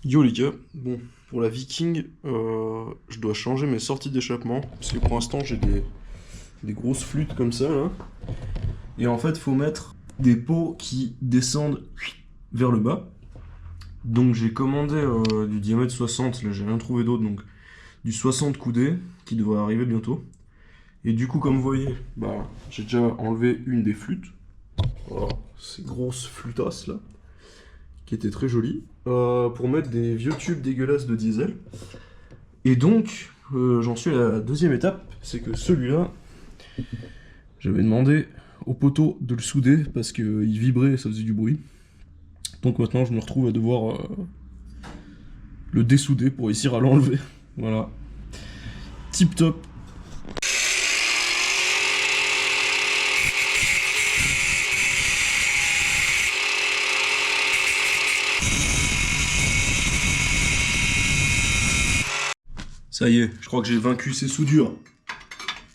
Yo les gars, bon, pour la Viking, je dois changer mes sorties d'échappement, parce que pour l'instant j'ai des grosses flûtes comme ça là, et en fait faut mettre des pots qui descendent vers le bas. Donc j'ai commandé du diamètre 60, là j'ai rien trouvé d'autre, donc du 60 coudées, qui devrait arriver bientôt. Et du coup comme vous voyez, bah j'ai déjà enlevé une des flûtes, voilà, ces grosses flûtasses là, qui étaient très jolies, pour mettre des vieux tubes dégueulasses de diesel. Et donc, j'en suis à la deuxième étape, c'est que celui-là, j'avais demandé au poteau de le souder parce qu'il vibrait et ça faisait du bruit. Donc maintenant, je me retrouve à devoir le dessouder pour réussir à l'enlever. Voilà. Tip top. Ça y est, je crois que j'ai vaincu ces soudures.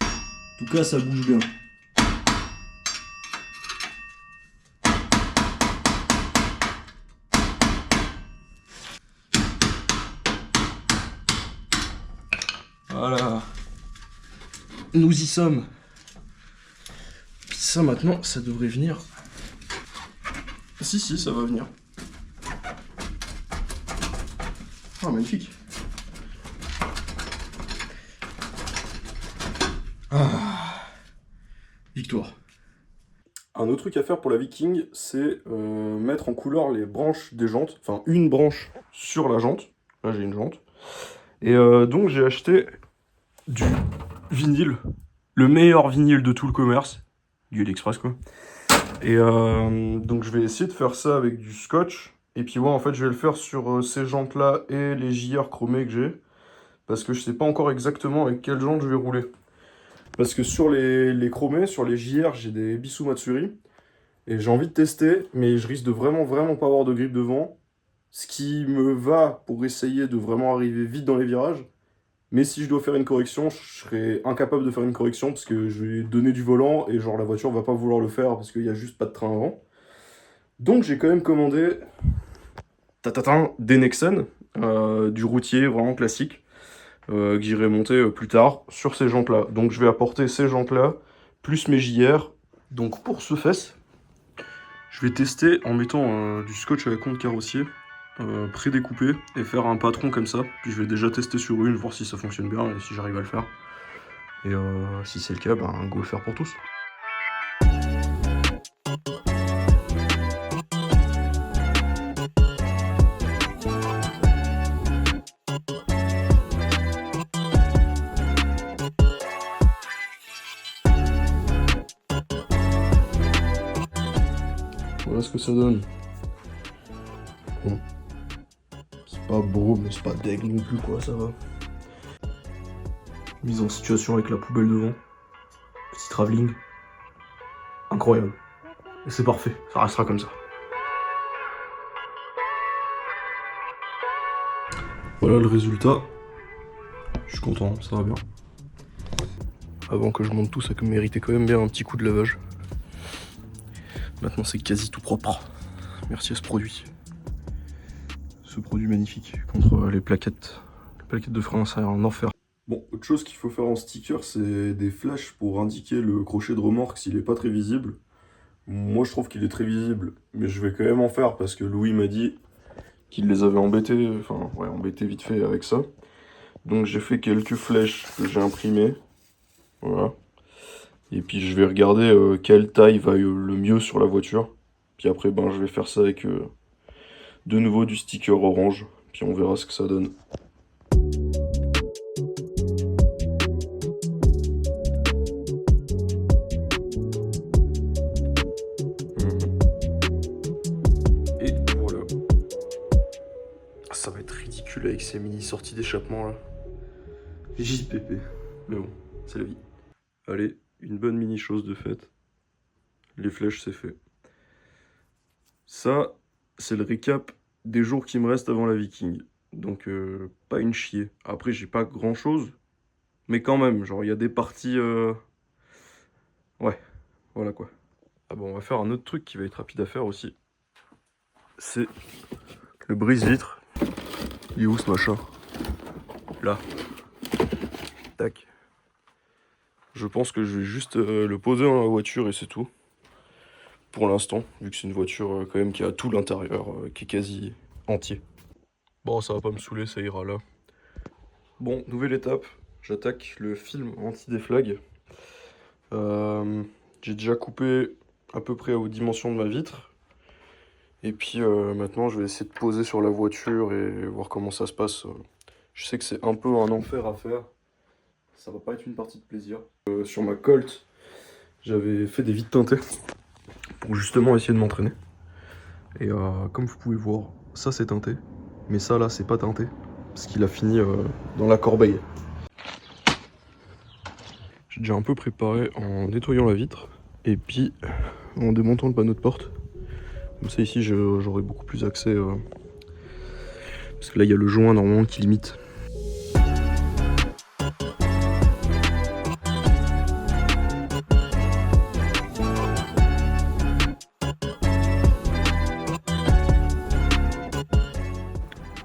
En tout cas, ça bouge bien. Voilà. Nous y sommes. Puis ça maintenant, ça devrait venir. Si, ça va venir. Ah, magnifique. Ah, victoire. Un autre truc à faire pour la Viking, c'est mettre en couleur les branches des jantes. Enfin, une branche sur la jante. Là, j'ai une jante. Et donc, j'ai acheté du vinyle. Le meilleur vinyle de tout le commerce. Du AliExpress, quoi. Et donc, je vais essayer de faire ça avec du scotch. Et puis, ouais, en fait, je vais le faire sur ces jantes-là et les JR chromés que j'ai. Parce que je sais pas encore exactement avec quelle jante je vais rouler. Parce que sur les chromés, sur les JR, j'ai des Bissou Matsuri. Et j'ai envie de tester, mais je risque de vraiment pas avoir de grippe devant. Ce qui me va pour essayer de vraiment arriver vite dans les virages. Mais si je dois faire une correction, je serai incapable de faire une correction parce que je vais donner du volant et genre la voiture va pas vouloir le faire parce qu'il y a juste pas de train avant. Donc j'ai quand même commandé des Nexen, du routier vraiment classique, que j'irai monter plus tard sur ces jantes-là. Donc je vais apporter ces jantes-là, plus mes JR. Donc pour ce fesse, je vais tester en mettant du scotch à la compte carrossier prédécoupé et faire un patron comme ça. Puis je vais déjà tester sur une, voir si ça fonctionne bien et si j'arrive à le faire. Et si c'est le cas, ben go le faire pour tous. Voilà ce que ça donne. Bon. C'est pas beau, mais c'est pas deg non plus, quoi, ça va. Mise en situation avec la poubelle devant. Petit travelling. Incroyable. Et c'est parfait, ça restera comme ça. Voilà le résultat. Je suis content, ça va bien. Avant que je monte tout, ça méritait quand même bien un petit coup de lavage. Maintenant c'est quasi tout propre. Merci à ce produit. Ce produit magnifique contre les plaquettes. Les plaquettes de frein, c'est un enfer. Bon, autre chose qu'il faut faire en sticker, c'est des flashs pour indiquer le crochet de remorque s'il est pas très visible. Moi je trouve qu'il est très visible, mais je vais quand même en faire parce que Louis m'a dit qu'il les avait embêtés, enfin ouais, embêtés vite fait avec ça. Donc j'ai fait quelques flèches que j'ai imprimées. Voilà. Et puis je vais regarder quelle taille va le mieux sur la voiture. Puis après, ben, je vais faire ça avec de nouveau du sticker orange. Puis on verra ce que ça donne. Et voilà. Ça va être ridicule avec ces mini sorties d'échappement là. JPP. Mais bon, c'est la vie. Allez, une bonne mini chose de faite. Les flèches, c'est fait. Ça, c'est le récap des jours qui me restent avant la Viking. Donc, pas une chier. Après, j'ai pas grand chose. Mais quand même, genre, il y a des parties... Ouais, voilà quoi. Ah bon, on va faire un autre truc qui va être rapide à faire aussi. C'est le brise-vitre. Il est où ce machin? Là. Tac. Je pense que je vais juste le poser dans la voiture et c'est tout. Pour l'instant, vu que c'est une voiture quand même qui a tout l'intérieur, qui est quasi entier. Bon, ça va pas me saouler, ça ira là. Bon, nouvelle étape. J'attaque le film anti-déflag. J'ai déjà coupé à peu près aux dimensions de ma vitre. Et puis maintenant, je vais essayer de poser sur la voiture et voir comment ça se passe. Je sais que c'est un peu un enfer à faire. Ça va pas être une partie de plaisir. Sur ma Colt, j'avais fait des vitres teintées pour justement essayer de m'entraîner. Et comme vous pouvez voir, ça c'est teinté. Mais ça là, c'est pas teinté. Parce qu'il a fini dans la corbeille. J'ai déjà un peu préparé en nettoyant la vitre. Et puis en démontant le panneau de porte. Comme ça ici j'aurai beaucoup plus accès. Parce que là il y a le joint normalement qui limite.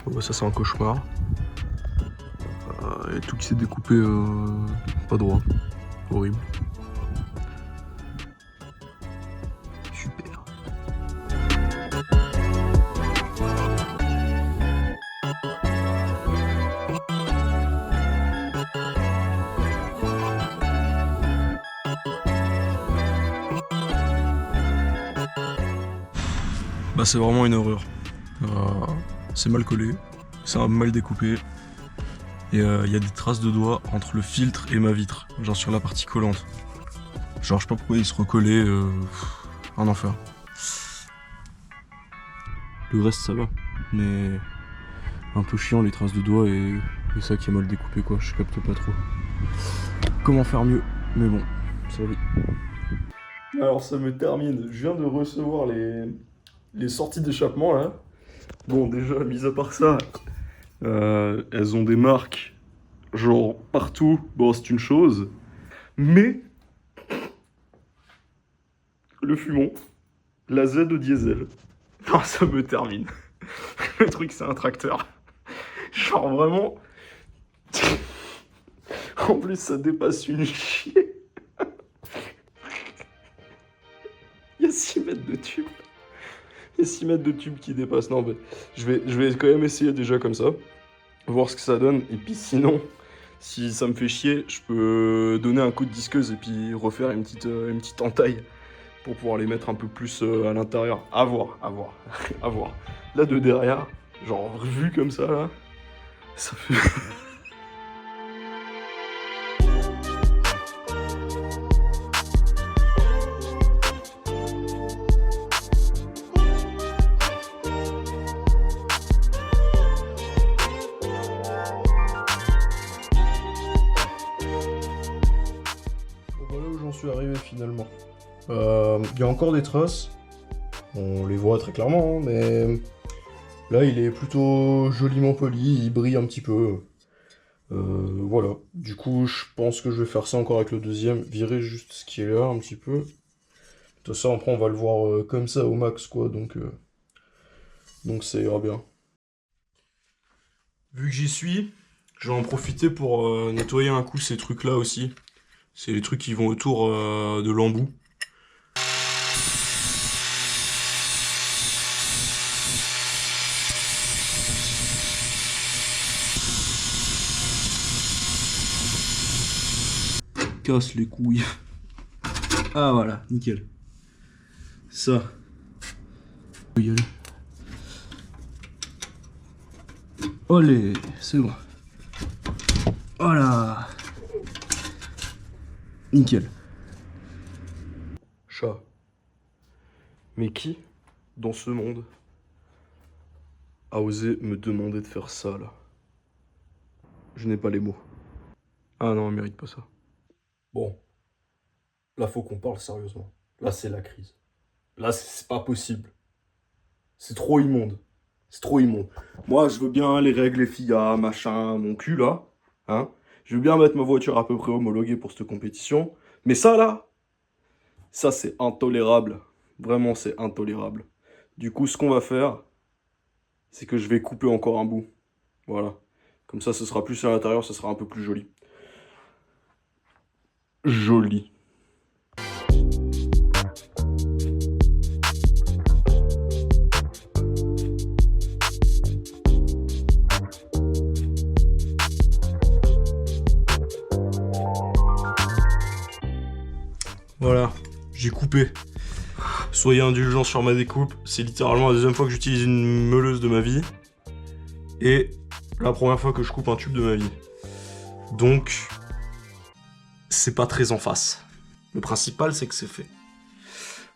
Bon, ça c'est un cauchemar. Et tout qui s'est découpé pas droit. Horrible. Super. Bah c'est vraiment une horreur. C'est mal collé, c'est mal découpé. Et il y a des traces de doigts entre le filtre et ma vitre, genre sur la partie collante. Genre je sais pas pourquoi il se recollait, un enfer. Le reste ça va, mais un peu chiant les traces de doigts et ça qui est mal découpé quoi, je capte pas trop. Comment faire mieux, mais bon, ça va. Alors ça me termine, je viens de recevoir les sorties d'échappement là. Bon déjà, mis à part ça, elles ont des marques genre partout, bon c'est une chose, mais le fumon, la Z de diesel, non ça me termine. Le truc c'est un tracteur, genre vraiment, en plus ça dépasse une chier. Il y a 6 mètres de tube. Il y a 6 mètres de tube qui dépassent. Non mais je vais quand même essayer déjà comme ça, voir ce que ça donne, et puis sinon... Si ça me fait chier, je peux donner un coup de disqueuse et puis refaire une petite entaille pour pouvoir les mettre un peu plus à l'intérieur. À voir, à voir, à voir. Là de derrière, genre vu comme ça là, ça fait... Voilà où j'en suis arrivé finalement. Il y a encore des traces, on les voit très clairement, hein, mais là il est plutôt joliment poli, il brille un petit peu. Voilà, du coup je pense que je vais faire ça encore avec le deuxième, virer juste ce qui est là un petit peu. Tout ça après on va le voir comme ça au max quoi, donc ça ira bien. Vu que j'y suis, je vais en profiter pour nettoyer un coup ces trucs là aussi. C'est les trucs qui vont autour de l'embout. Casse les couilles. Ah voilà, nickel. Ça. On peut y aller. Allez, c'est bon. Voilà. Nickel. Chat. Mais qui, dans ce monde, a osé me demander de faire ça, là? Je n'ai pas les mots. Ah non, on mérite pas ça. Bon. Là, faut qu'on parle sérieusement. Là, c'est la crise. Là, c'est pas possible. C'est trop immonde. C'est trop immonde. Moi, je veux bien les règles, les FIA, machin, mon cul, là. Hein? Je veux bien mettre ma voiture à peu près homologuée pour cette compétition. Mais ça, là, ça, c'est intolérable. Vraiment, c'est intolérable. Du coup, ce qu'on va faire, c'est que je vais couper encore un bout. Voilà. Comme ça, ce sera plus à l'intérieur, ça sera un peu plus joli. Joli. Voilà, j'ai coupé. Soyez indulgents sur ma découpe, c'est littéralement la deuxième fois que j'utilise une meuleuse de ma vie. Et la première fois que je coupe un tube de ma vie. Donc, c'est pas très en face. Le principal, c'est que c'est fait.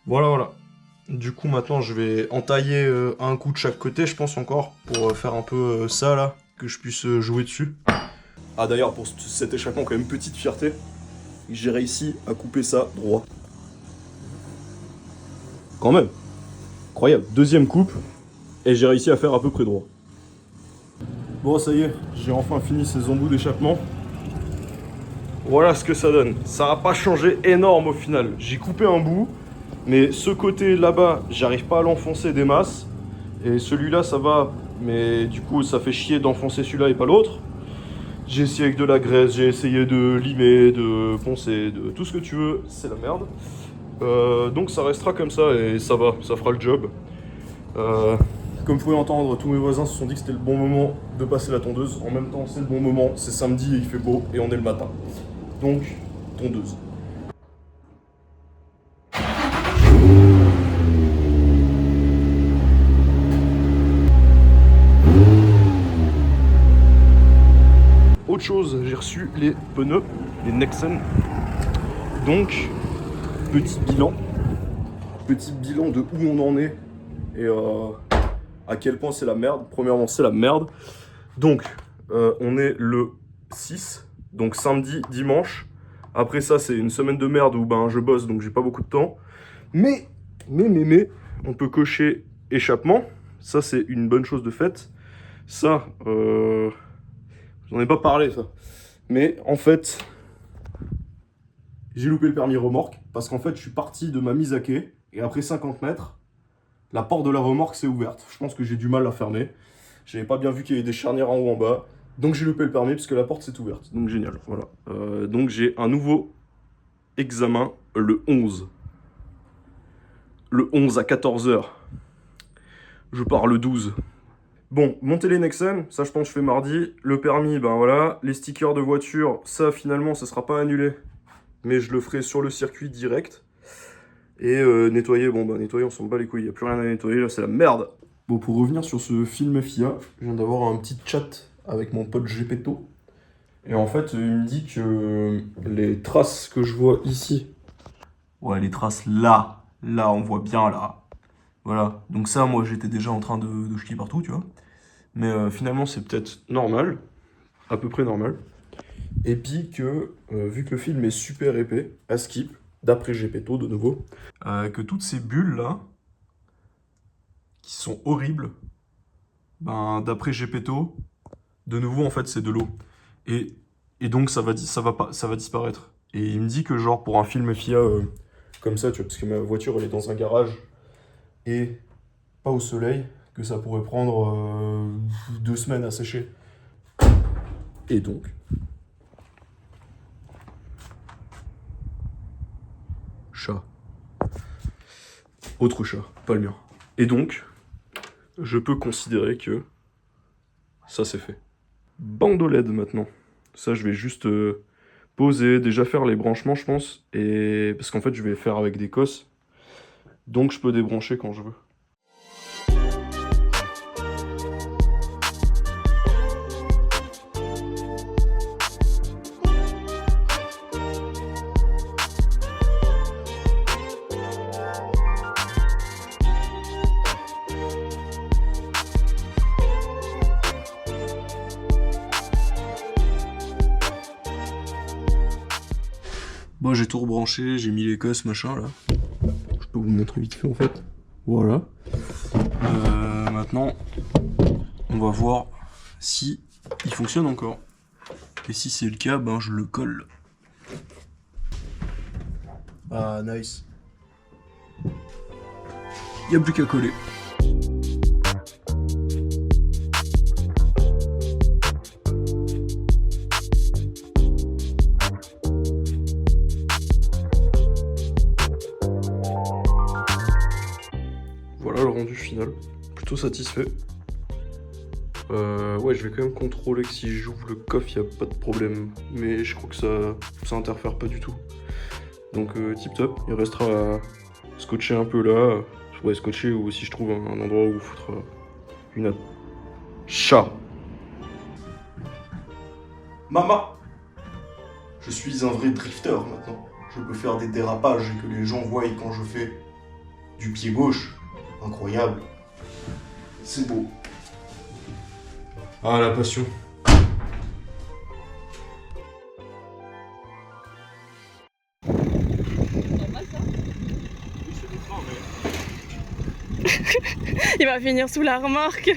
Voilà, voilà. Du coup, maintenant, je vais entailler un coup de chaque côté, je pense encore, pour faire un peu ça, là, que je puisse jouer dessus. Ah, d'ailleurs, pour cet échappement, quand même, petite fierté, j'ai réussi à couper ça droit. Quand même. Incroyable. Deuxième coupe, et j'ai réussi à faire à peu près droit. Bon, ça y est, j'ai enfin fini ces embouts d'échappement. Voilà ce que ça donne. Ça n'a pas changé énorme au final. J'ai coupé un bout, mais ce côté là-bas, j'arrive pas à l'enfoncer des masses. Et celui-là, ça va, mais du coup, ça fait chier d'enfoncer celui-là et pas l'autre. J'ai essayé avec de la graisse, j'ai essayé de limer, de poncer, de tout ce que tu veux, c'est la merde. Donc ça restera comme ça et ça va, ça fera le job. Comme vous pouvez entendre, tous mes voisins se sont dit que c'était le bon moment de passer la tondeuse. En même temps, c'est le bon moment, c'est samedi et il fait beau et on est le matin. Donc, tondeuse. Autre chose, j'ai reçu les pneus, les Nexen. Donc, petit bilan de où on en est et à quel point c'est la merde. Premièrement, c'est la merde. Donc, on est le 6, donc samedi, dimanche. Après ça, c'est une semaine de merde où ben, je bosse, donc j'ai pas beaucoup de temps. Mais, on peut cocher échappement. Ça, c'est une bonne chose de fait. Ça, j'en ai pas parlé, ça. Mais en fait, j'ai loupé le permis remorque parce qu'en fait, je suis parti de ma mise à quai et après 50 mètres, la porte de la remorque s'est ouverte. Je pense que j'ai du mal à fermer. J'avais pas bien vu qu'il y avait des charnières en haut en bas. Donc j'ai loupé le permis parce que la porte s'est ouverte. Donc génial, voilà. Donc j'ai un nouveau examen le 11. Le 11 à 14 h. Je pars le 12. Bon, monter les Nexen, ça je pense que je fais mardi. Le permis, ben voilà. Les stickers de voiture, ça finalement ça sera pas annulé. Mais je le ferai sur le circuit direct. Et nettoyer, bon bah nettoyer on s'en bat les couilles, il n'y a plus rien à nettoyer, là c'est la merde. Bon, pour revenir sur ce film FIA, je viens d'avoir un petit chat avec mon pote Gepetto. Et en fait, il me dit que les traces que je vois ici... Ouais, les traces là, on voit bien là. Voilà, donc ça, moi j'étais déjà en train de chier partout, tu vois. Mais finalement, c'est peut-être normal, à peu près normal. Et puis que, vu que le film est super épais, à skip, d'après Gepetto de nouveau, que toutes ces bulles là, qui sont horribles, ben d'après Gepetto, de nouveau en fait c'est de l'eau. Et donc ça va disparaître. Et il me dit que genre pour un film FIA comme ça, tu vois, parce que ma voiture elle est dans un garage et pas au soleil, que ça pourrait prendre 2 semaines à sécher. Et donc... Chat. Autre chat, pas le mien. Et donc, je peux considérer que ça c'est fait. Bandeau LED maintenant. Ça je vais juste poser, déjà faire les branchements je pense. Et parce qu'en fait je vais faire avec des cosses. Donc je peux débrancher quand je veux. Moi j'ai tout rebranché, j'ai mis les cosses machin là. Je peux vous montrer vite fait en fait. Voilà. Maintenant, on va voir si il fonctionne encore. Et si c'est le cas, ben je le colle. Ah nice. Il n'y a plus qu'à coller. final. Plutôt satisfait. Ouais, je vais quand même contrôler que si j'ouvre le coffre, il n'y a pas de problème. Mais je crois que ça interfère pas du tout. Donc tip top, il restera à scotcher un peu là. Ouais, scotcher ou si je trouve un endroit où foutre une chat. Maman, je suis un vrai drifter maintenant. Je peux faire des dérapages et que les gens voient quand je fais du pied gauche. Incroyable. C'est beau. Ah, la passion. Il va finir sous la remorque.